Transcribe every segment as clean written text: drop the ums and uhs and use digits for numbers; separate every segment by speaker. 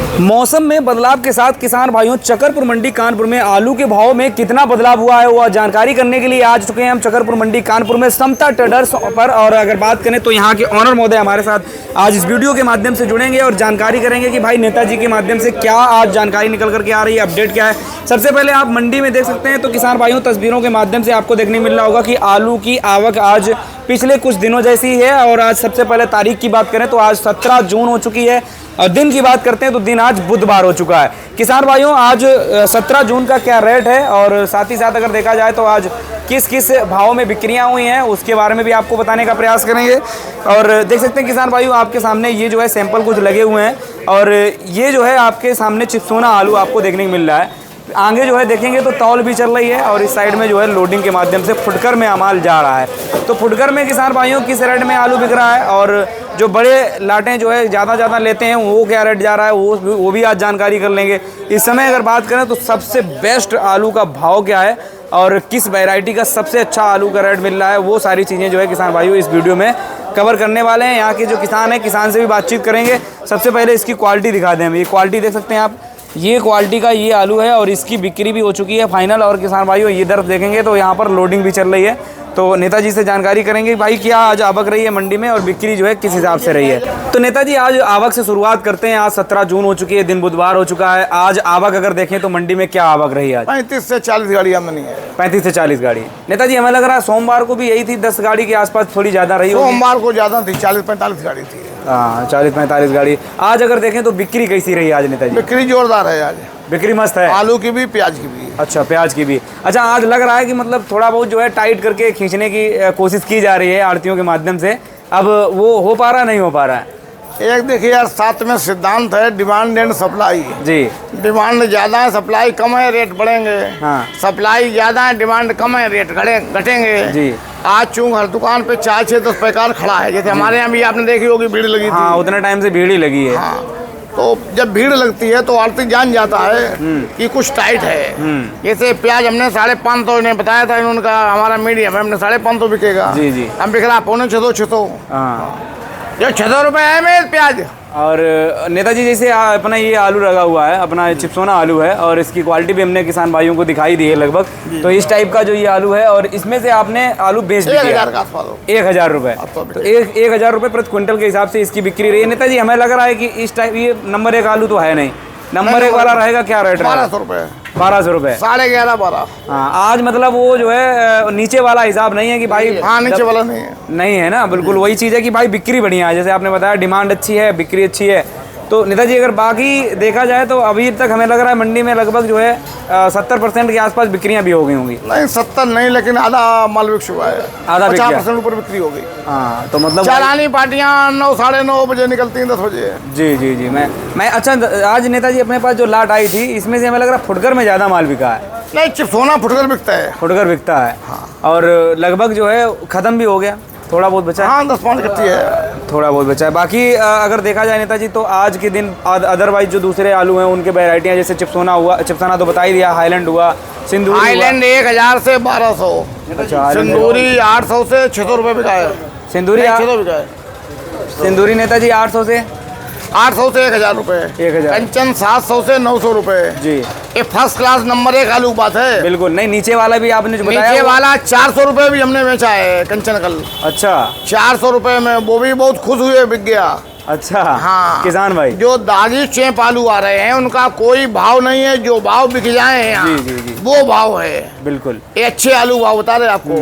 Speaker 1: मौसम में बदलाव के साथ किसान भाइयों चकरपुर मंडी कानपुर में आलू के भाव में कितना बदलाव हुआ है वो जानकारी करने के लिए आज चुके हैं हम चकरपुर मंडी कानपुर में समता ट्रेडर्स पर। और अगर बात करें तो यहाँ के ऑनर महोदय हमारे साथ आज इस वीडियो के माध्यम से जुड़ेंगे और जानकारी करेंगे कि भाई नेताजी के माध्यम से क्या आज जानकारी निकल करके आ रही है, अपडेट क्या है। सबसे पहले आप मंडी में देख सकते हैं तो किसान भाइयों तस्वीरों के माध्यम से आपको देखने मिल रहा होगा कि आलू की आवक आज पिछले कुछ दिनों जैसी है। और आज सबसे पहले तारीख की बात करें तो आज 17 जून हो चुकी है और दिन की बात करते हैं तो दिन आज बुधवार हो चुका है। किसान भाइयों आज 17 जून का क्या रेट है और साथ ही साथ अगर देखा जाए तो आज किस किस भाव में बिक्रियां हुई हैं उसके बारे में भी आपको बताने का प्रयास करेंगे। और देख सकते हैं किसान भाइयों आपके सामने ये जो है सैंपल कुछ लगे हुए हैं और ये जो है आपके सामने चिपसोना आलू आपको देखने को मिल रहा है। आगे जो है देखेंगे तो तौल भी चल रही है और इस साइड में जो है लोडिंग के माध्यम से फुटकर में माल जा रहा है। तो फुटकर में किसान भाइयों किस रेट में आलू बिक रहा है और जो बड़े लाटें जो है ज़्यादा लेते हैं वो क्या रेट जा रहा है वो भी आज जानकारी कर लेंगे। इस समय अगर बात करें तो सबसे बेस्ट आलू का भाव क्या है और किस वैरायटी का सबसे अच्छा आलू का रेट मिल रहा है वो सारी चीज़ें जो है किसान भाइयों इस वीडियो में कवर करने वाले हैं। यहाँ के जो किसान हैं किसान से भी बातचीत करेंगे। सबसे पहले इसकी क्वालिटी दिखा दें हम। ये क्वालिटी देख सकते हैं आप, ये क्वालिटी का ये आलू है और इसकी बिक्री भी हो चुकी है फाइनल। और किसान भाइयों ये तरफ देखेंगे तो यहाँ पर लोडिंग भी चल रही है। तो नेताजी से जानकारी करेंगे भाई क्या आज आवक रही है मंडी में और बिक्री जो है किस हिसाब से रही है। तो नेताजी आज आवक से शुरुआत करते हैं। आज 17 जून हो चुकी है, दिन बुधवार हो चुका है। आज आवक अगर देखें तो मंडी में क्या आवक रही है?
Speaker 2: 35 से 40 गाड़ी आमदनी है।
Speaker 1: 35 से 40 गाड़ी। नेताजी हमें लग रहा है सोमवार को भी यही थी, 10 गाड़ी के आसपास थोड़ी ज़्यादा रही।
Speaker 2: सोमवार को ज़्यादा थी, 40-45 गाड़ी थी।
Speaker 1: हाँ 40-45 गाड़ी। आज अगर देखें तो बिक्री कैसी रही आज नेताजी?
Speaker 2: बिक्री जोरदार है आज,
Speaker 1: बिक्री मस्त है,
Speaker 2: आलू की भी प्याज की भी।
Speaker 1: अच्छा प्याज की भी। अच्छा आज लग रहा है कि मतलब थोड़ा बहुत जो है टाइट करके खींचने की कोशिश की जा रही है आड़तियों के माध्यम से। अब वो हो पा रहा नहीं हो पा रहा है?
Speaker 2: एक देखिए यार, साथ में सिद्धांत है डिमांड एंड सप्लाई
Speaker 1: जी।
Speaker 2: डिमांड ज़्यादा है, सप्लाई कम है, रेट बढ़ेंगे।
Speaker 1: हाँ।
Speaker 2: सप्लाई ज़्यादा है, डिमांड कम है, रेट घटेंगे
Speaker 1: जी।
Speaker 2: आज चूंकि हर दुकान पे 4-6-10 पैकार खड़ा है। जैसे हमारे यहाँ भी आपने देखी होगी भीड़ लगी थी।
Speaker 1: हाँ उतने टाइम से भीड़ ही लगी है।
Speaker 2: हाँ, तो जब भीड़ लगती है तो आड़ती जान जाता है कि कुछ टाइट है। जैसे प्याज हमने 550 ने बताया था, इन्होंने हमारा मीडियम है, हमने 550 बिकेगा।
Speaker 1: जी जी।
Speaker 2: हम बिक रहा 650।
Speaker 1: हाँ
Speaker 2: जो 600 रुपये है मेरे प्याज।
Speaker 1: और नेताजी जैसे अपना ये आलू लगा हुआ है, अपना चिपसोना आलू है और इसकी क्वालिटी भी हमने किसान भाइयों को दिखाई दी है लगभग। तो इस टाइप का जो ये आलू है और इसमें से आपने आलू बेच दिया
Speaker 2: 1000 का आसपास।
Speaker 1: 1000 रुपये। तो 1000 रुपये प्रति क्विंटल के हिसाब से इसकी बिक्री रही है। नेताजी हमें लग रहा है कि इस टाइप ये नंबर 1 आलू तो है नहीं, नंबर 1 वाला रहेगा क्या रेट?
Speaker 2: 1200 रुपये।
Speaker 1: 1200 रुपये।
Speaker 2: 11.5-12।
Speaker 1: हाँ आज मतलब वो जो है नीचे वाला हिसाब नहीं है कि भाई।
Speaker 2: हाँ नीचे वाला नहीं है।
Speaker 1: नहीं है ना, बिल्कुल वही चीज़ है कि भाई बिक्री बढ़िया है। जैसे आपने बताया डिमांड अच्छी है, बिक्री अच्छी है। तो नेताजी अगर बाकी देखा जाए तो अभी तक हमें लग रहा है मंडी में लगभग जो है 70% के आसपास बिक्रियां भी हो गई होंगी।
Speaker 2: नहीं 70 नहीं, लेकिन आधा माल बिक चुका है।
Speaker 1: आधा
Speaker 2: 50% ऊपर बिक्री हो गई।
Speaker 1: हाँ तो मतलब
Speaker 2: चालानी पार्टियां 9-9:30 बजे निकलती हैं, 10 बजे।
Speaker 1: जी जी जी। मैं अच्छा आज नेताजी अपने पास जो लाट आई थी इसमें से हमें लग रहा है फुटकर में ज़्यादा माल बिका है।
Speaker 2: नहीं चिपसोना फुटकर बिकता है।
Speaker 1: फुटकर बिकता है।
Speaker 2: हाँ।
Speaker 1: और लगभग जो है ख़त्म भी हो गया, थोड़ा बहुत बचा है।
Speaker 2: हाँ 10-5 कट्टी है,
Speaker 1: थोड़ा बहुत बचा है। बाकी अगर देखा जाए नेताजी तो आज के दिन अदरवाइज जो दूसरे आलू हैं उनके वैरायटियाँ जैसे चिपसोना हुआ, चिपसोना तो बता ही दिया, हाईलैंड हुआ, सिंदूरी।
Speaker 2: हाईलैंड 1000 से 1200।
Speaker 1: अच्छा
Speaker 2: सिंदूरी 800 से 600 रुपये बिका है।
Speaker 1: सिंदूरी
Speaker 2: 600 बिका है।
Speaker 1: सिंदूरी नेताजी 800 से
Speaker 2: 1000 रुपये।
Speaker 1: 1000।
Speaker 2: कंचन 700 से 900 रुपये
Speaker 1: जी।
Speaker 2: ये फर्स्ट क्लास नंबर 1 आलू की बात है।
Speaker 1: बिल्कुल। नहीं नीचे वाला भी आपने जो बताया
Speaker 2: नीचे वाला 400 रुपये भी हमने बेचा है कंचन कल।
Speaker 1: अच्छा
Speaker 2: 400 रुपये में, वो भी बहुत खुश हुए, बिक गया।
Speaker 1: अच्छा
Speaker 2: हाँ
Speaker 1: किसान भाई
Speaker 2: जो दागी चेप आलू आ रहे हैं उनका कोई भाव नहीं है, जो भाव बिक जाए यहाँ
Speaker 1: जी जी जी
Speaker 2: वो भाव है।
Speaker 1: बिल्कुल
Speaker 2: ये अच्छे आलू भाव बता रहे आपको।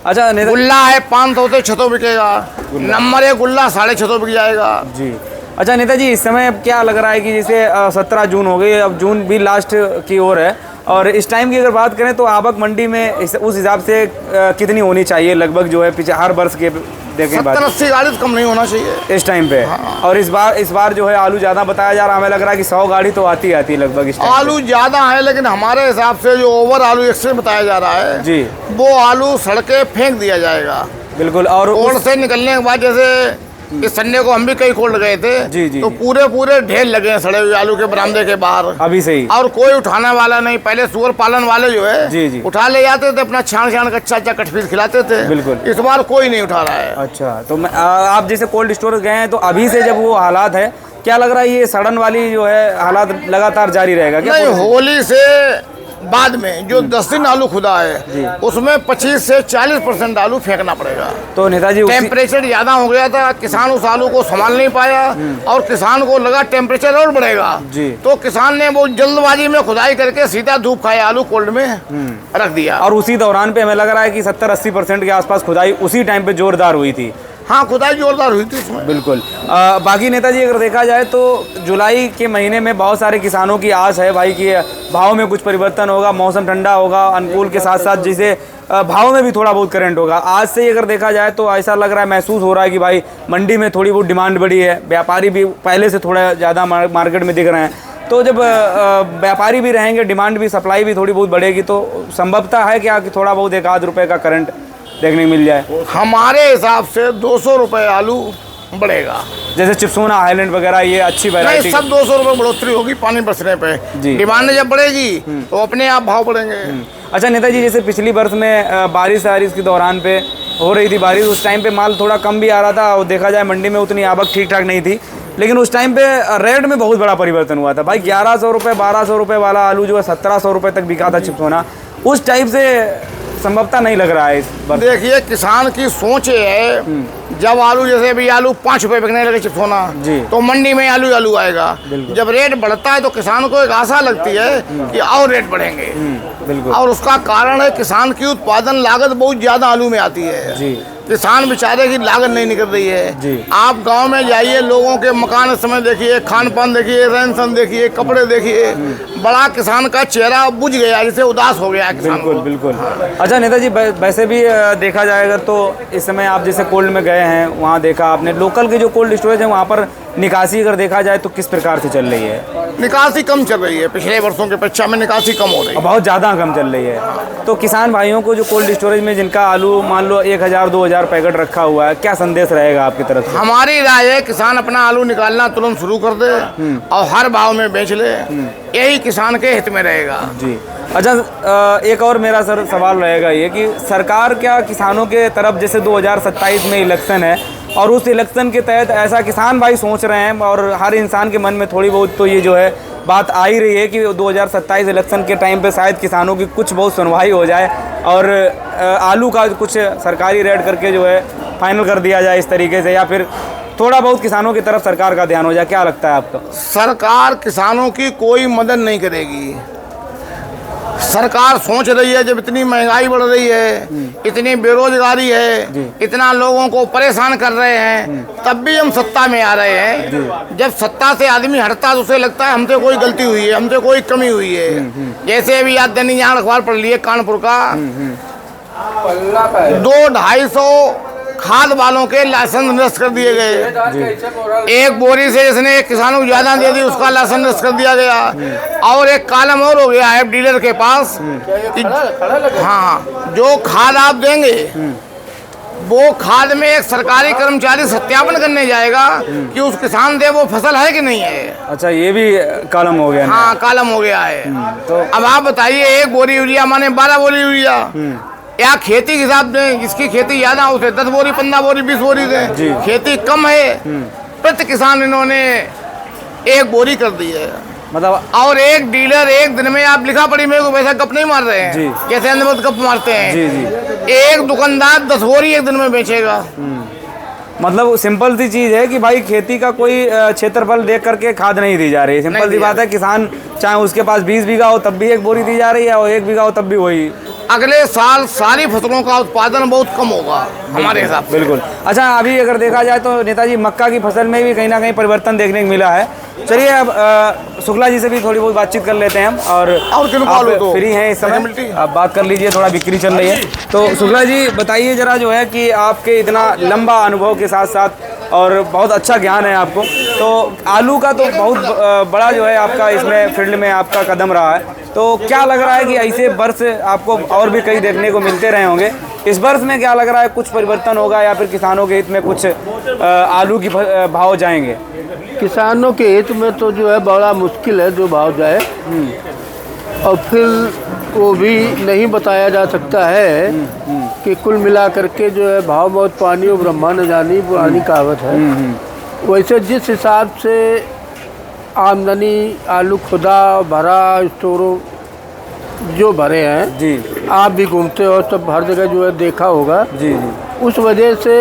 Speaker 1: अच्छा
Speaker 2: गुल्ला है 500 से 600 बिकेगा। नंबर 1 गुल्ला 650 बिक जाएगा जी।
Speaker 1: अच्छा नेताजी इस समय अब क्या लग रहा है कि जैसे 17 जून हो गई, अब जून भी लास्ट की ओर है और इस टाइम की अगर बात करें तो आवक मंडी में उस हिसाब से कितनी होनी चाहिए लगभग जो है पीछे हर वर्ष के देखें
Speaker 2: 70-80 गाड़ी तो कम नहीं होना चाहिए
Speaker 1: इस टाइम पे। हाँ। और इस बार जो है आलू ज़्यादा बताया जा रहा है, हमें लग रहा है कि 100 गाड़ी तो आती है लगभग इस टाइम।
Speaker 2: आलू ज़्यादा है लेकिन हमारे हिसाब से जो ओवर आलू एक्सरे बताया जा रहा है
Speaker 1: जी,
Speaker 2: वो आलू सड़के फेंक दिया जाएगा।
Speaker 1: बिल्कुल। और
Speaker 2: कोल्ड से निकलने के बाद जैसे इस संडे को हम भी कई कोल्ड गए थे
Speaker 1: जी जी,
Speaker 2: तो पूरे ढेर लगे हैं सड़े हुए आलू के बरामदे के बाहर
Speaker 1: अभी से ही, और
Speaker 2: कोई उठाने वाला नहीं। पहले सुअर पालन वाले जो है
Speaker 1: जी जी
Speaker 2: उठा ले जाते थे, अपना छान कच्चा कटपीस खिलाते थे।
Speaker 1: बिल्कुल।
Speaker 2: इस बार कोई नहीं उठा रहा है।
Speaker 1: अच्छा तो आप जैसे कोल्ड स्टोर गए हैं तो अभी से जब वो हालात है क्या लग रहा है ये सड़न वाली जो है हालात लगातार जारी रहेगा क्या?
Speaker 2: नहीं, होली से बाद में जो 10 दिन आलू खुदा है उसमें 25 से 40% आलू फेंकना पड़ेगा।
Speaker 1: तो नेताजी
Speaker 2: टेम्परेचर ज्यादा हो गया था, किसान उस आलू को संभाल नहीं पाया और किसान को लगा टेम्परेचर और बढ़ेगा
Speaker 1: जी।
Speaker 2: तो किसान ने वो जल्दबाजी में खुदाई करके सीधा धूप खाए आलू कोल्ड में रख दिया।
Speaker 1: और उसी दौरान पे हमें लग रहा है कि 70-80% के आसपास खुदाई उसी टाइम पे जोरदार हुई थी।
Speaker 2: हाँ, खुदाई जोरदार हुई थी उसमें।
Speaker 1: बिल्कुल। बाकी नेताजी अगर देखा जाए तो जुलाई के महीने में बहुत सारे किसानों की आस है भाई कि भाव में कुछ परिवर्तन होगा, मौसम ठंडा होगा, अनुकूल के साथ साथ जिसे भाव में भी थोड़ा बहुत करंट होगा। आज से ही अगर देखा जाए तो ऐसा लग रहा है, महसूस हो रहा है कि भाई मंडी में थोड़ी बहुत डिमांड बढ़ी है, व्यापारी भी पहले से थोड़ा ज़्यादा मार्केट में दिख रहे हैं। तो जब व्यापारी भी रहेंगे, डिमांड भी, सप्लाई भी थोड़ी बहुत बढ़ेगी तो संभवतः है क्या कि थोड़ा बहुत 1-आध रुपये का करंट देखने को मिल जाए।
Speaker 2: हमारे हिसाब से 200 रुपये आलू बढ़ेगा।
Speaker 1: जैसे चिप्सोना, हाईलैंड वगैरह ये अच्छी वैरायटी,
Speaker 2: सब 200 रुपये बढ़ोतरी होगी पानी बरसने पे। डिमांड जब बढ़ेगी तो अपने आप भाव बढ़ेंगे।
Speaker 1: अच्छा नेताजी, जैसे पिछली वर्ष में बारिश के दौरान पे हो रही थी बारिश, उस टाइम पे माल थोड़ा कम भी आ रहा था और देखा जाए मंडी में उतनी आवक ठीक ठाक नहीं थी, लेकिन उस टाइम पे रेट में बहुत बड़ा परिवर्तन हुआ था भाई। 1100 रुपये 1200 रुपये वाला आलू जो है 1700 रुपये तक बिका था चिप्सोना। उस टाइप से संभवतः नहीं लग रहा है इस बार।
Speaker 2: देखिए, किसान की सोच है, जब आलू जैसे भी आलू 5 रुपये बिकने लगे चिप्सोना तो मंडी में आलू आएगा। जब रेट बढ़ता है तो किसान को एक आशा लगती है कि और रेट बढ़ेंगे।
Speaker 1: बिल्कुल।
Speaker 2: और उसका कारण है किसान की उत्पादन लागत बहुत ज्यादा आलू में आती है
Speaker 1: जी।
Speaker 2: किसान बेचारे की लागत नहीं निकल रही है
Speaker 1: जी।
Speaker 2: आप गांव में जाइए, लोगों के मकान इस समय देखिए, खान पान देखिए, रहन सहन देखिए, कपड़े देखिए, बड़ा किसान का चेहरा बुझ गया, जैसे उदास हो गया किसान।
Speaker 1: बिल्कुल बिल्कुल। अच्छा नेताजी, वैसे भी देखा जाएगा तो इस समय आप जैसे कोल्ड में गए हैं, वहाँ देखा आपने लोकल के जो कोल्ड स्टोरेज है वहाँ पर निकासी अगर देखा जाए तो किस प्रकार से चल रही है?
Speaker 2: निकासी कम चल रही है, पिछले वर्षों के अपेक्षा में निकासी कम हो रही है,
Speaker 1: बहुत ज़्यादा कम चल रही है। तो किसान भाइयों को जो कोल्ड स्टोरेज में जिनका आलू मान लो 1000-2000 पैकेट रखा हुआ है, क्या संदेश रहेगा आपकी तरफ से?
Speaker 2: हमारी राय है किसान अपना आलू निकालना तुरंत शुरू कर दे और हर भाव में बेच ले, यही किसान के हित में रहेगा
Speaker 1: जी। अच्छा, एक और मेरा सवाल रहेगा ये कि सरकार क्या किसानों के तरफ, जैसे 2027 में इलेक्शन है और उस इलेक्शन के तहत ऐसा किसान भाई सोच रहे हैं और हर इंसान के मन में थोड़ी बहुत तो ये जो है बात आ ही रही है कि 2027 इलेक्शन के टाइम पे शायद किसानों की कुछ बहुत सुनवाई हो जाए और आलू का कुछ सरकारी रेट करके जो है फाइनल कर दिया जाए इस तरीके से, या फिर थोड़ा बहुत किसानों की तरफ सरकार का ध्यान हो जाए। क्या लगता है आपको?
Speaker 2: सरकार किसानों की कोई मदद नहीं करेगी। सरकार सोच रही है जब इतनी महंगाई बढ़ रही है, इतनी बेरोजगारी है, इतना लोगों को परेशान कर रहे हैं, तब भी हम सत्ता में आ रहे हैं। जब सत्ता से आदमी हटता तो उसे लगता है हमसे कोई गलती हुई है, हमसे कोई कमी हुई है। जैसे अभी आज दैनिक जागरण अखबार पढ़ लिए कानपुर का 200-250 खाद वालों के लाइसेंस निरस्त कर दिए गए। एक बोरी से जिसने किसानों को ज्यादा दे दी उसका लाइसेंस निरस्त कर दिया गया। और एक कालम और हो गया है डीलर के पास कि हाँ, जो खाद आप देंगे वो खाद में एक सरकारी कर्मचारी सत्यापन करने जाएगा कि उस किसान दे वो फसल है कि नहीं है।
Speaker 1: अच्छा, ये भी कालम हो गया?
Speaker 2: हाँ, कालम हो गया है।
Speaker 1: तो
Speaker 2: अब आप बताइए, एक बोरी यूरिया माने 12 बोरी यूरिया, या खेती के हिसाब से जिसकी खेती ज्यादा उसे 10 बोरी 15 बोरी 20 बोरी दे, खेती कम है प्रति किसान इन्होंने 1 बोरी कर दी है।
Speaker 1: मतलब
Speaker 2: और एक डीलर एक दिन में, आप लिखा पड़ी मेरे को वैसा गप नहीं मार रहे हैं जैसे अंदर गप मारते हैं जी। एक दुकानदार 10 बोरी एक दिन में बेचेगा।
Speaker 1: मतलब सिंपल सी चीज़ है कि भाई खेती का कोई क्षेत्रफल देख करके खाद नहीं दी जा रही है। सिंपल सी बात है, किसान चाहे उसके पास 20 बीघा हो तब भी 1 बोरी दी जा रही है और 1 बीघा हो तब भी वही।
Speaker 2: अगले साल सारी फसलों का उत्पादन बहुत कम होगा हमारे हिसाब से।
Speaker 1: बिल्कुल। अच्छा, अभी अगर देखा जाए तो नेताजी मक्का की फसल में भी कहीं ना कहीं परिवर्तन देखने को मिला है। चलिए अब शुक्ला जी से भी थोड़ी बहुत बातचीत कर लेते हैं हम, और आप फ्री हैं इस समय, आप बात कर लीजिए, थोड़ा बिक्री चल रही है। तो शुक्ला जी बताइए जरा जो है कि आपके इतना लंबा अनुभव के साथ साथ और बहुत अच्छा ज्ञान है आपको, तो आलू का तो बहुत बड़ा जो है आपका इसमें फील्ड में आपका कदम रहा है, तो क्या लग रहा है कि ऐसे वर्ष आपको और भी कई देखने को मिलते रहे होंगे, इस वर्ष में क्या लग रहा है कुछ परिवर्तन होगा या फिर किसानों के हित में कुछ आलू की भाव जाएंगे?
Speaker 3: किसानों के हित में तो जो है बड़ा मुश्किल है जो भाव जाए, और फिर वो भी नहीं बताया जा सकता है कि कुल मिला करके जो है भाव बहुत पानी और ब्रह्मा न जानी पुरानी कहावत है। वैसे जिस हिसाब से आमदनी आलू खुदा भरा स्टोरों जो भरे हैं
Speaker 1: जी
Speaker 3: आप भी घूमते हो तब हर जगह जो है देखा होगा।
Speaker 1: जी जी
Speaker 3: उस वजह से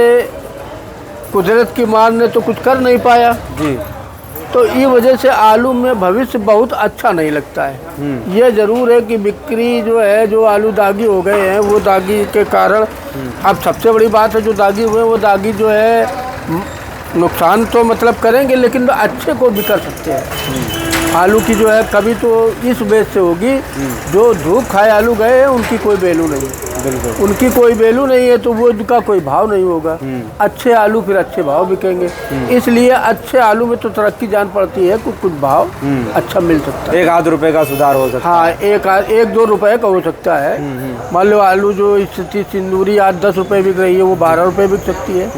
Speaker 3: कुदरत की मार ने तो कुछ कर नहीं पाया,
Speaker 1: जी
Speaker 3: तो ये वजह से आलू में भविष्य बहुत अच्छा नहीं लगता है। ये ज़रूर है कि बिक्री जो है, जो आलू दागी हो गए हैं वो दागी के कारण, अब सबसे बड़ी बात है जो दागी हुए वो दागी जो है नुकसान तो मतलब करेंगे लेकिन अच्छे को भी कर सकते हैं। आलू की जो है कभी तो इस बेस से होगी जो धूप खाए आलू गए हैं उनकी कोई वैल्यू नहीं,
Speaker 1: बिल्कुल
Speaker 3: उनकी कोई वैल्यू नहीं है तो वो उनका कोई भाव नहीं होगा। अच्छे आलू फिर अच्छे भाव बिकेंगे, इसलिए अच्छे आलू में तो तरक्की जान पड़ती है, कुछ भाव अच्छा मिल सकता है।
Speaker 1: 1-8 रुपए का सुधार हो सकता
Speaker 3: हाँ, 1-2 रुपए का हो सकता है। मान लो आलू जो स्थिति सिंदूरी आज 10 रुपए बिक रही है वो 12 रुपए बिक सकती है,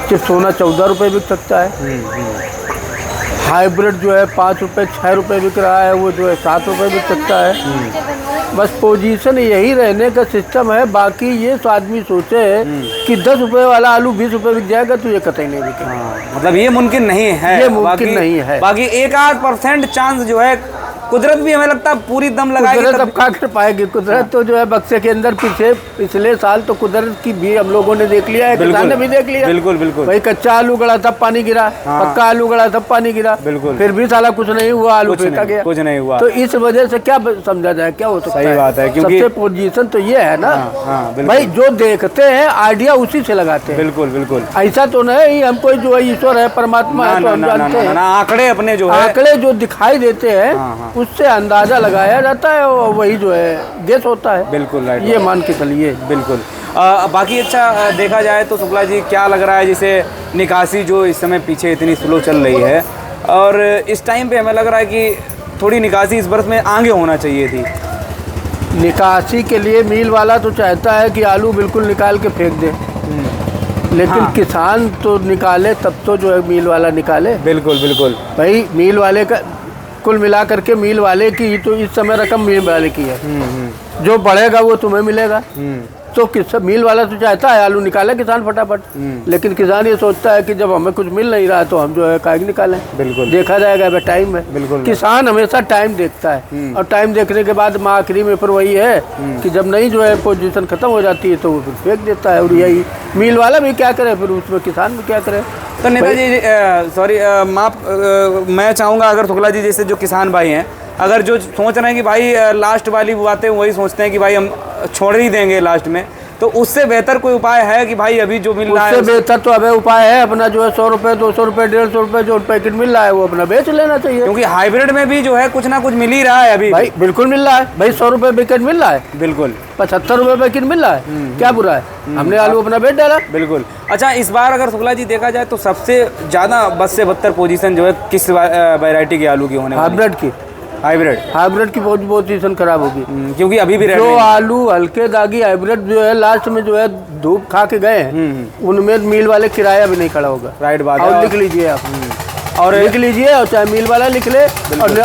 Speaker 3: सिर्फ सोना 14 रुपए बिक सकता है। हाइब्रिड जो है 5 रुपए 6 रुपए बिक रहा है वो जो है 7 रुपए बिक सकता है। बस पोजीशन यही रहने का सिस्टम है, बाकी ये तो आदमी सोचे कि 10 रुपए वाला आलू 20 रुपए बिक जाएगा तो ये कतई नहीं बिकेगा।
Speaker 1: मतलब ये मुमकिन नहीं है,
Speaker 3: ये मुमकिन नहीं है।
Speaker 1: बाकी 1-8% चांस जो है कुदरत भी हमें लगता है पूरी दम लगाएगी
Speaker 3: कुदरत अब का कर पाएगी। कुदरत तो जो है बक्से के अंदर पिछले साल तो कुदरत की भी हम लोगों ने देख लिया है, किसान ने भी देख लिया।
Speaker 1: बिल्कुल बिल्कुल
Speaker 3: भाई कच्चा आलू गड़ा तब पानी गिरा, पक्का आलू गड़ा तब पानी गिरा,
Speaker 1: बिल्कुल।
Speaker 3: फिर भी साला कुछ नहीं हुआ, आलू फेंका गया,
Speaker 1: कुछ नहीं हुआ।
Speaker 3: तो इस वजह से क्या समझा जाए, क्या हो सकता है?
Speaker 1: सही बात है, क्योंकि
Speaker 3: सबसे पोजीशन तो ये है ना
Speaker 1: बिल्कुल।
Speaker 3: भाई जो देखते हैं आइडिया उसी से लगाते हैं।
Speaker 1: बिल्कुल बिल्कुल
Speaker 3: ऐसा तो नहीं हम कोई जो है ईश्वर है परमात्मा है तो हम जानते हैं,
Speaker 1: आंकड़े अपने जो है
Speaker 3: आंकड़े जो दिखाई देते हैं उससे अंदाजा लगाया जाता है और वही जो है गेस होता है।
Speaker 1: बिल्कुल राइट,
Speaker 3: ये मान के चलिए।
Speaker 1: बिल्कुल। बाकी अच्छा देखा जाए तो शुक्ला जी क्या लग रहा है, जैसे निकासी जो इस समय पीछे इतनी स्लो चल रही है और इस टाइम पे हमें लग रहा है कि थोड़ी निकासी इस वर्ष में आगे होना चाहिए थी।
Speaker 3: निकासी के लिए मिल वाला तो चाहता है कि आलू बिल्कुल निकाल के फेंक दे, लेकिन किसान तो निकाले तब तो जो है मिल वाला निकाले।
Speaker 1: बिल्कुल बिल्कुल
Speaker 3: भाई मिल वाले का कुल मिला करके मिल वाले की तो इस समय रकम मिल वाले की है, जो बढ़ेगा वो तुम्हें मिलेगा। तो मिल वाला तो चाहता है आलू निकाले किसान फटाफट, लेकिन किसान ये सोचता है कि जब हमें कुछ मिल नहीं रहा तो हम जो है कागज निकालें।
Speaker 1: बिल्कुल
Speaker 3: देखा जाएगा अभी टाइम में।
Speaker 1: बिल्कुल
Speaker 3: किसान हमेशा टाइम देखता है और टाइम देखने के बाद आखिरी में फिर वही है कि जब नहीं जो है पोजीशन खत्म हो जाती है तो वो फिर फेंक देता है। और यही मिल वाला भी क्या करे, फिर उसमें किसान भी क्या करे।
Speaker 1: तो नेताजी सॉरी मैं चाहूँगा अगर शुक्ला जी जैसे जो किसान भाई हैं अगर जो सोच रहे हैं कि भाई लास्ट वाली बातें वही सोचते हैं कि भाई हम छोड़ ही देंगे लास्ट में, तो उससे बेहतर कोई उपाय है कि भाई अभी जो मिल रहा है
Speaker 3: उससे बेहतर तो अबे उपाय है अपना जो है 100 रुपये 200 रुपये 150 रुपये जो पैकेट मिल रहा है वो अपना बेच लेना चाहिए,
Speaker 1: क्योंकि हाइब्रिड में भी जो है कुछ ना कुछ मिल ही रहा है अभी।
Speaker 3: भाई बिल्कुल मिल रहा है भाई, 100 रुपये पैकेट मिल रहा है,
Speaker 1: बिल्कुल
Speaker 3: 75 रुपये पैकेट मिल रहा है, क्या बुरा है, हमने आलू अपना बेच डाला।
Speaker 1: बिल्कुल। अच्छा इस बार अगर शुक्ला जी देखा जाए तो सबसे ज़्यादा 20 से 72 पोजीशन जो है किस वैरायटी के आलू की होने वाली?
Speaker 3: हाइब्रिड की। हाइब्रिड की बहुत पोजीशन खराब होगी,
Speaker 1: क्योंकि अभी भी
Speaker 3: जो आलू हल्के दागी हाइब्रिड जो है लास्ट में जो है धूप खा के गए हैं उनमें मिल वाले किराया भी नहीं खड़ा होगा।
Speaker 1: राइट बात है।
Speaker 3: और लिख लीजिए आप, और लिख लीजिए और चाहे मिल वाला लिख ले और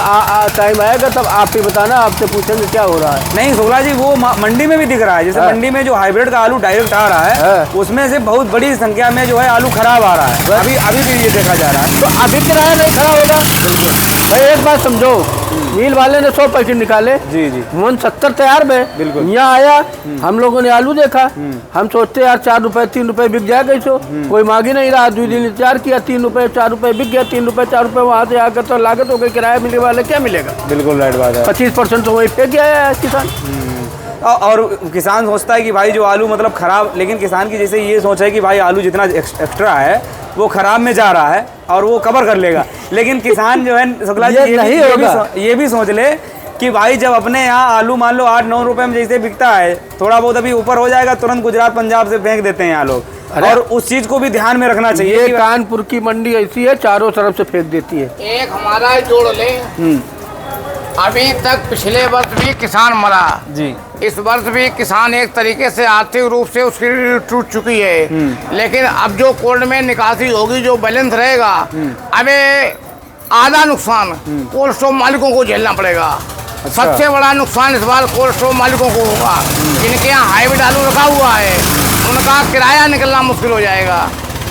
Speaker 3: टाइम आएगा तब आप ही बताना, आपसे पूछेंगे क्या हो रहा है।
Speaker 1: नहीं शुक्ला जी वो मंडी में भी दिख रहा है, जैसे मंडी में जो हाइब्रिड का आलू डायरेक्ट आ रहा है उसमें से बहुत बड़ी संख्या में जो है आलू खराब आ रहा है, अभी भी ये देखा जा रहा है।
Speaker 3: तो अभी किराया नहीं खड़ा होगा। बिल्कुल भाई एक बात समझो, मिल वाले ने 100 पैकेट निकाले,
Speaker 1: जी जी
Speaker 3: 70 तैयार में,
Speaker 1: बिल्कुल
Speaker 3: यहाँ आया हम लोगों ने आलू देखा, हम सोचते यार 4 रुपए 3 रुपए बिक जाएगा इसो, कोई मांग ही नहीं रहा, 2 दिन इंतजार किया 3 रुपए 4 रुपए बिक गया, 3 रुपए 4 रुपए वहाँ से आकर तो लागत हो गई, किराया मिलने वाले क्या मिलेगा।
Speaker 1: बिल्कुल राइट बात है।
Speaker 3: 25% तो वही फेंक गया है किसान।
Speaker 1: और किसान सोचता है कि भाई जो आलू मतलब खराब, लेकिन किसान की जैसे ये सोच है कि भाई आलू जितना एक्स्ट्रा है वो खराब में जा रहा है और वो कवर कर लेगा, लेकिन किसान जो है शुक्ला जी ये भी सोच ले कि भाई जब अपने यहाँ आलू मान लो 8-9 रुपए में जैसे बिकता है, थोड़ा बहुत अभी ऊपर हो जाएगा तुरंत गुजरात पंजाब से फेंक देते हैं यहाँ लोग, और उस चीज को भी ध्यान में रखना चाहिए।
Speaker 3: ये कानपुर की मंडी ऐसी है चारों तरफ से फेंक देती है।
Speaker 2: एक हमारा जोड़ ले, अभी तक पिछले वर्ष भी किसान मरा
Speaker 1: जी,
Speaker 2: इस वर्ष भी किसान एक तरीके से आर्थिक रूप से उसकी टूट चुकी है, लेकिन अब जो कोल्ड में निकासी होगी जो बैलेंस रहेगा, अबे आधा नुकसान कोल्ड स्टोर मालिकों को झेलना पड़ेगा।
Speaker 1: अच्छा।
Speaker 2: सबसे बड़ा नुकसान इस बार कोल्ड स्टोर मालिकों को होगा, जिनके यहाँ हाइब्रिड आलू रखा हुआ है उनका किराया निकलना मुश्किल हो जाएगा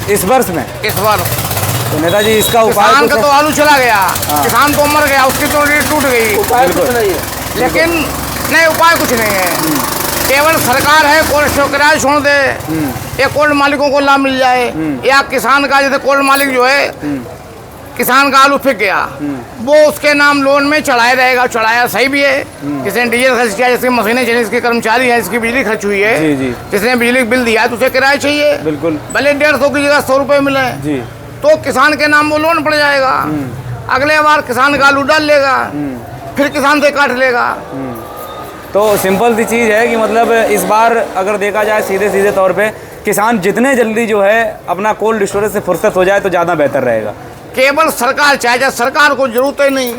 Speaker 1: इस वर्ष में।
Speaker 2: इस वर्ष
Speaker 1: तो नेताजी इसका उपाय
Speaker 2: किसान
Speaker 1: कुछ
Speaker 2: का
Speaker 1: है?
Speaker 2: तो आलू चला गया, किसान तो मर गया, उसकी तो रीढ़ टूट गई।
Speaker 3: उपाय कुछ नहीं है।
Speaker 2: लेकिन नहीं, उपाय कुछ नहीं है। केवल सरकार है कोल्ड स्टोर किराया छोड़ दे, या कोल्ड मालिकों को लाभ मिल जाए, या किसान का जैसे कोल्ड मालिक जो है किसान का आलू फेंक गया, वो उसके नाम लोन में चढ़ाया रहेगा। चढ़ाया सही भी है, जिसने डीजल खर्च किया, जिसकी मशीनें चली, जिसके कर्मचारी हैं, जिसकी बिजली खर्च हुई है,
Speaker 1: जी, जी।
Speaker 2: जिसने बिजली बिल दिया है, तो उसे किराया चाहिए।
Speaker 1: बिल्कुल।
Speaker 2: भले 150 की जगह 100 रुपये मिले,
Speaker 1: जी।
Speaker 2: तो किसान के नाम वो लोन पड़ जाएगा। अगले बार किसान का आलू डाल लेगा, फिर किसान से काट लेगा।
Speaker 1: तो सिंपल सी चीज़ है कि मतलब इस बार अगर देखा जाए सीधे सीधे तौर पे किसान जितने जल्दी जो है अपना कोल्ड स्टोरेज से फुर्सत हो जाए तो ज़्यादा बेहतर रहेगा।
Speaker 2: केवल सरकार चाहे, सरकार को जरूरत ही नहीं,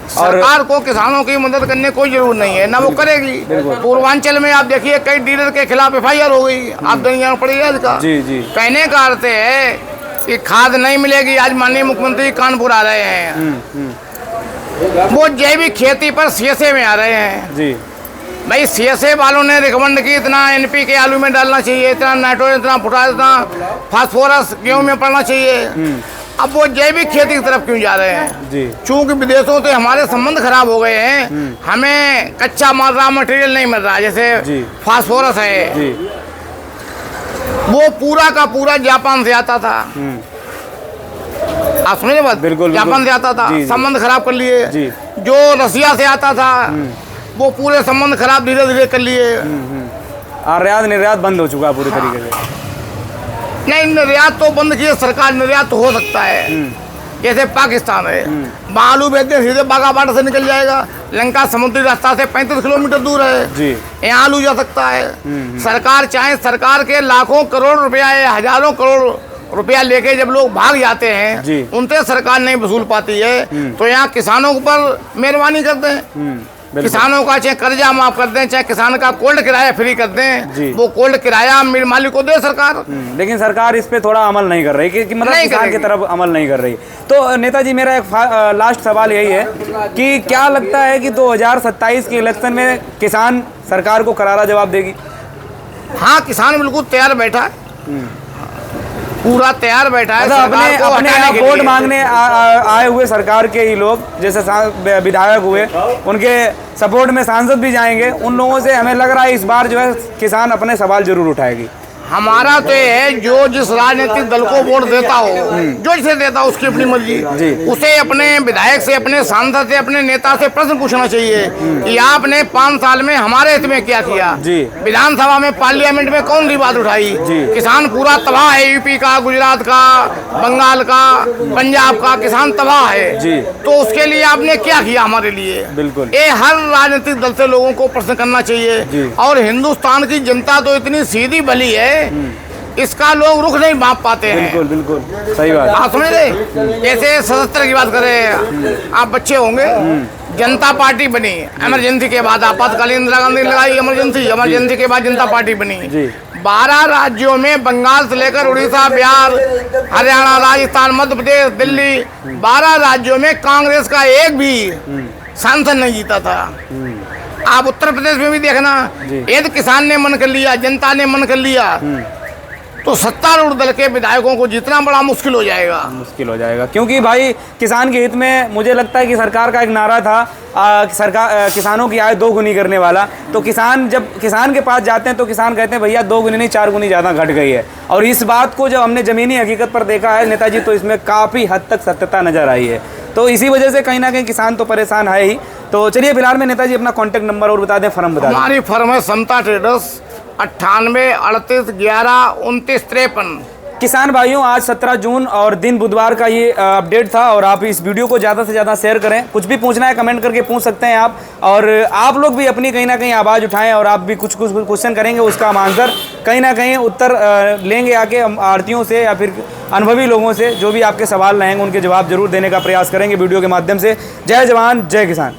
Speaker 2: सरकार को किसानों की मदद करने की कोई जरूरत नहीं है, ना वो करेगी। पूर्वांचल में आप देखिए कई डीलर के खिलाफ FIR हो गई, आप दुनिया पड़ी है इसका।
Speaker 1: जी, जी।
Speaker 2: कहने का अर्थ है कि खाद नहीं मिलेगी। आज माननीय मुख्यमंत्री कानपुर आ रहे हैं, वो जैविक खेती पर CSA में आ रहे हैं।
Speaker 1: जी।
Speaker 2: भाई CSA वालों ने रिकमेंड की इतना NPK आलू में डालना चाहिए, इतना नाइट्रोजन, इतना पोटास, इतना फास्फोरस गेहूं में पड़ना चाहिए। अब वो जैविक खेती की तरफ क्यों जा रहे हैं?
Speaker 1: जी।
Speaker 2: चूंकि विदेशों से हमारे संबंध खराब हो गए हैं, हमें कच्चा माल, रॉ मटेरियल नहीं मिल रहा। जैसे फास्फोरस है,
Speaker 1: जी।
Speaker 2: वो पूरा का पूरा जापान से आता था। आप समझे बात?
Speaker 1: बिल्कुल,
Speaker 2: जापान से आता था,
Speaker 1: जी, जी।
Speaker 2: संबंध खराब कर लिए।
Speaker 1: जी।
Speaker 2: जो रसिया से आता था, वो पूरे संबंध खराब धीरे धीरे कर लिए।
Speaker 1: आयात निर्यात बंद हो चुका है पूरी तरीके से।
Speaker 2: नहीं, निर्यात तो बंद किए सरकार, निर्यात तो हो सकता है। जैसे पाकिस्तान है, वहाँ आलू भेजते सीधे बागा बार्डर से निकल जाएगा। लंका समुद्री रास्ता से 35 किलोमीटर दूर है,
Speaker 1: जी।
Speaker 2: यहाँ आलू जा सकता है। सरकार चाहे, सरकार के लाखों करोड़ रुपया या हजारों करोड़ रुपया लेके जब लोग भाग जाते
Speaker 1: जी।
Speaker 2: हैं, उनसे सरकार नहीं वसूल पाती है, तो यहाँ किसानों पर मेहरबानी करते हैं। किसानों का चाहे कर्जा माफ कर दें, चाहे किसान का कोल्ड किराया फ्री कर दें, वो कोल्ड किराया मिल मालिक को दे सरकार।
Speaker 1: लेकिन सरकार इस पे थोड़ा अमल नहीं कर रही कि मतलब
Speaker 2: नहीं
Speaker 1: किसान की तरफ अमल नहीं कर रही। तो नेताजी मेरा एक लास्ट सवाल यही है कि क्या लगता है कि 2027 के इलेक्शन में किसान सरकार को करारा जवाब देगी?
Speaker 2: हाँ, किसान बिल्कुल तैयार बैठा है, पूरा तैयार बैठा है।
Speaker 1: मतलब
Speaker 2: सरकार को
Speaker 1: अपने
Speaker 2: हटाने के
Speaker 1: वोट
Speaker 2: लिए।
Speaker 1: मांगने आए हुए सरकार के ही लोग, जैसे विधायक हुए, उनके सपोर्ट में सांसद भी जाएंगे। उन लोगों से हमें लग रहा है इस बार जो है किसान अपने सवाल जरूर उठाएगी।
Speaker 2: हमारा तो ये है, जो जिस राजनीतिक दल को वोट देता हो, जो जिसे देता हो, उसकी अपनी मर्जी, उसे अपने विधायक से, अपने सांसद से, अपने नेता से प्रश्न पूछना चाहिए कि आपने 5 साल में हमारे हित में क्या किया। विधानसभा में, पार्लियामेंट में कौन सी बात उठाई? किसान पूरा तबाह है, यूपी का, गुजरात का, बंगाल का, पंजाब का किसान तबाह है। तो उसके लिए आपने क्या किया हमारे लिए?
Speaker 1: बिल्कुल।
Speaker 2: ये हर राजनीतिक दल से लोगों को प्रश्न करना चाहिए। और हिंदुस्तान की जनता तो इतनी सीधी भली है, इसका लोग रुख नहीं माप पाते हैं।
Speaker 1: बिल्कुल, बिल्कुल सही बात।
Speaker 2: आप समझ रहे? जैसे 77 की बात करें, आप बच्चे होंगे, जनता पार्टी बनी, इमरजेंसी के बाद आपातकालीन इंदिरा गांधी लगाई इमरजेंसी के बाद जनता पार्टी बनी। 12 राज्यों में, बंगाल से लेकर उड़ीसा, बिहार, हरियाणा, राजस्थान, मध्य प्रदेश, दिल्ली, 12 राज्यों में कांग्रेस का एक भी सांसद नहीं जीता था। आप उत्तर प्रदेश में भी देखना, यदि किसान ने मन कर लिया, जनता ने मन कर लिया, तो सत्तारूढ़ दल के विधायकों को जीतना बड़ा मुश्किल हो जाएगा।
Speaker 1: क्योंकि भाई किसान के हित में मुझे लगता है कि सरकार का एक नारा था, सरकार किसानों की आय 2 गुनी करने वाला। तो किसान जब किसान के पास जाते हैं तो किसान कहते हैं भैया 2 गुनी नहीं 4 गुनी ज़्यादा घट गई है। और इस बात को जब हमने ज़मीनी हकीकत पर देखा है नेताजी, तो इसमें काफ़ी हद तक सत्यता नज़र आई है। तो इसी वजह से कहीं ना कहीं किसान तो परेशान है ही। तो चलिए फिलहाल में नेताजी अपना कॉन्टैक्ट नंबर और बता दें, फर्म बता दें।
Speaker 2: हमारी फर्म है समता ट्रेडर्स, 98 38 11 29 53।
Speaker 1: किसान भाइयों, आज 17 जून और दिन बुधवार का ये अपडेट था। और आप इस वीडियो को ज़्यादा से ज़्यादा शेयर करें। कुछ भी पूछना है कमेंट करके पूछ सकते हैं आप, और आप लोग भी अपनी कहीं ना कहीं आवाज़ उठाएं, और आप भी कुछ क्वेश्चन करेंगे, उसका हम आंसर कहीं ना कहीं उत्तर लेंगे आके आड़तियों से या फिर अनुभवी लोगों से। जो भी आपके सवाल रहेंगे उनके जवाब जरूर देने का प्रयास करेंगे वीडियो के माध्यम से। जय जवान, जय किसान।